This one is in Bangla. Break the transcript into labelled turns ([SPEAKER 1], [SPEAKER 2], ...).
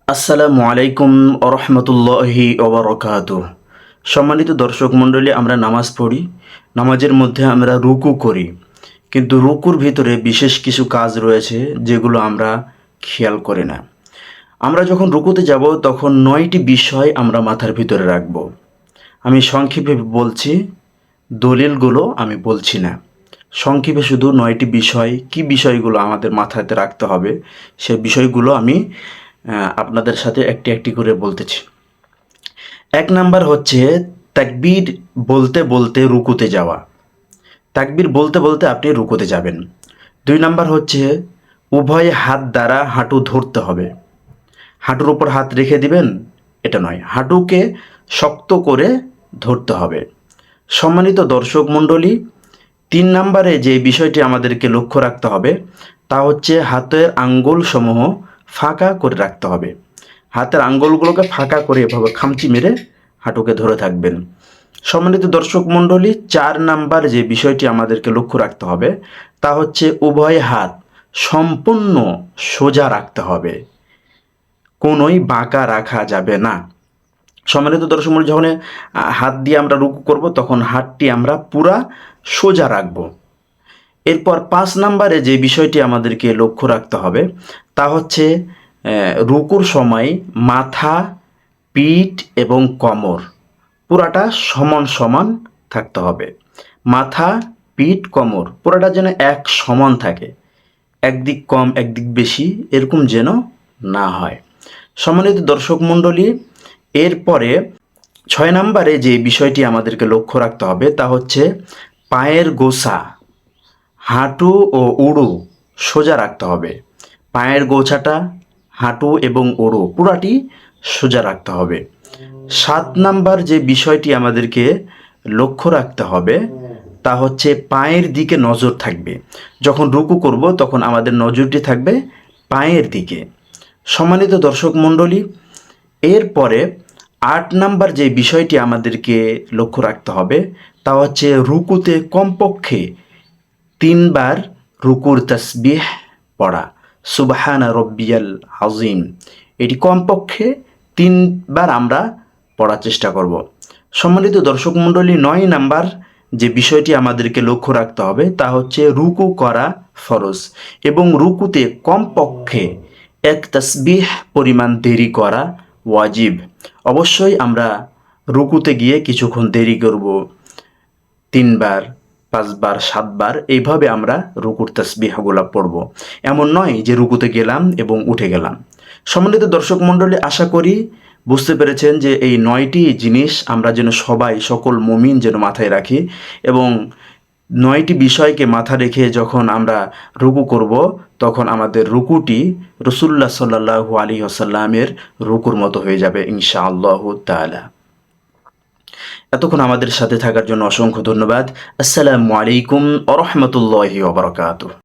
[SPEAKER 1] আসসালামু আলাইকুম আরহামতুল্লাহি ওবরাকাতুহ। সম্মানিত দর্শক মণ্ডলী, আমরা নামাজ পড়ি, নামাজের মধ্যে আমরা রুকু করি, কিন্তু রুকুর ভিতরে বিশেষ কিছু কাজ রয়েছে যেগুলো আমরা খেয়াল করি না। আমরা যখন রুকুতে যাব তখন 9টি বিষয় আমরা মাথার ভিতরে রাখব। আমি সংক্ষেপে বলছি, দলিলগুলো আমি বলছি না। সংক্ষেপে শুধু 9টি বিষয়, কি বিষয়গুলো আমাদের মাথাতে রাখতে হবে সে বিষয়গুলো আমি আপনাদের সাথে একটি একটি করে বলতেছি। 1 নাম্বার হচ্ছে তাকবীর বলতে বলতে রুকুতে যাওয়া। তাকবীর বলতে বলতে আপনি রুকুতে যাবেন। 2 নাম্বার হচ্ছে উভয় হাত দ্বারা হাঁটু ধরতে হবে। হাঁটুর উপর হাত রেখে দিবেন এটা নয়, হাঁটুকে শক্ত করে ধরতে হবে। সম্মানিত দর্শক মণ্ডলী, 3 নাম্বারে যে বিষয়টি আমাদেরকে লক্ষ্য রাখতে হবে তা হচ্ছে হাতের আঙ্গুল সমূহ ফাঁকা করে রাখতে হবে। হাতের আঙ্গুলগুলোকে ফাঁকা করে এভাবে খামচি মেরে হাঁটুকে ধরে থাকবেন। সম্মানিত দর্শক মণ্ডলী, 4 নাম্বার যে বিষয়টি আমাদেরকে লক্ষ্য রাখতে হবে তা হচ্ছে উভয় হাত সম্পূর্ণ সোজা রাখতে হবে, কোনোই বাঁকা রাখা যাবে না। সম্মানিত দর্শক মণ্ডলী, যখন হাত দিয়ে আমরা রুকু করব তখন হাতটি আমরা পুরা সোজা রাখব। এরপর 5 নাম্বারে যে বিষয়টি আমাদেরকে লক্ষ্য রাখতে হবে তা হচ্ছে রুকুর সময় মাথা, পিঠ এবং কোমর পুরাটা সমান সমান থাকতে হবে। মাথা, পিঠ, কোমর পুরাটা যেন এক সমান থাকে, একদিক কম একদিক বেশি এরকম যেন না হয়। সম্মানিত দর্শক মণ্ডলী, এরপরে 6 নাম্বারে যে বিষয়টি আমাদেরকে লক্ষ্য রাখতে হবে তা হচ্ছে পায়ের গোছা, হাঁটু ও উড়ু সোজা রাখতে হবে। পায়ের গোছাটা, হাঁটু এবং উড়ু পুরাটি সোজা রাখতে হবে। 7 নাম্বার যে বিষয়টি আমাদেরকে লক্ষ্য রাখতে হবে তা হচ্ছে পায়ের দিকে নজর থাকবে। যখন রুকু করব তখন আমাদের নজরটি থাকবে পায়ের দিকে। সম্মানিত দর্শক মণ্ডলী, এরপরে 8 নাম্বার যে বিষয়টি আমাদেরকে লক্ষ্য রাখতে হবে তা হচ্ছে রুকুতে কমপক্ষে 3 বার রুকুর তাসবিহ পড়া, সুবহানা রব্বিয়াল আযীম, এটি কমপক্ষে 3 বার আমরা পড়ার চেষ্টা করব। সম্মানিত দর্শক মণ্ডলী, 9 নাম্বার যে বিষয়টি আমাদেরকে লক্ষ্য রাখতে হবে তা হচ্ছে রুকু করা ফরজ এবং রুকুতে কমপক্ষে 1 তাসবিহ পরিমাণ দেরি করা ওয়াজিব। অবশ্যই আমরা রুকুতে গিয়ে কিছুক্ষণ দেরি করব, 3 বার, 5 বার, 7 বার এইভাবে আমরা রুকুর তাসবিহগুলো পড়ব। এমন নয় যে রুকুতে গেলাম এবং উঠে গেলাম। সম্মানিত দর্শক মণ্ডলী, আশা করি বুঝতে পেরেছেন যে এই 9টি জিনিস আমরা যেন সবাই, সকল মুমিন যেন মাথায় রাখি এবং 9টি বিষয়কে মাথা রেখে যখন আমরা রুকু করব তখন আমাদের রুকুটি রাসূলুল্লাহ সাল্লাল্লাহু আলাইহি ওয়াসাল্লামের রুকুর মতো হয়ে যাবে ইনশাআল্লাহু তাআলা। এতক্ষণ আমাদের সাথে থাকার জন্য অসংখ্য ধন্যবাদ। আসসালামু আলাইকুম ওয়া রাহমাতুল্লাহি ওয়া বারাকাতুহু।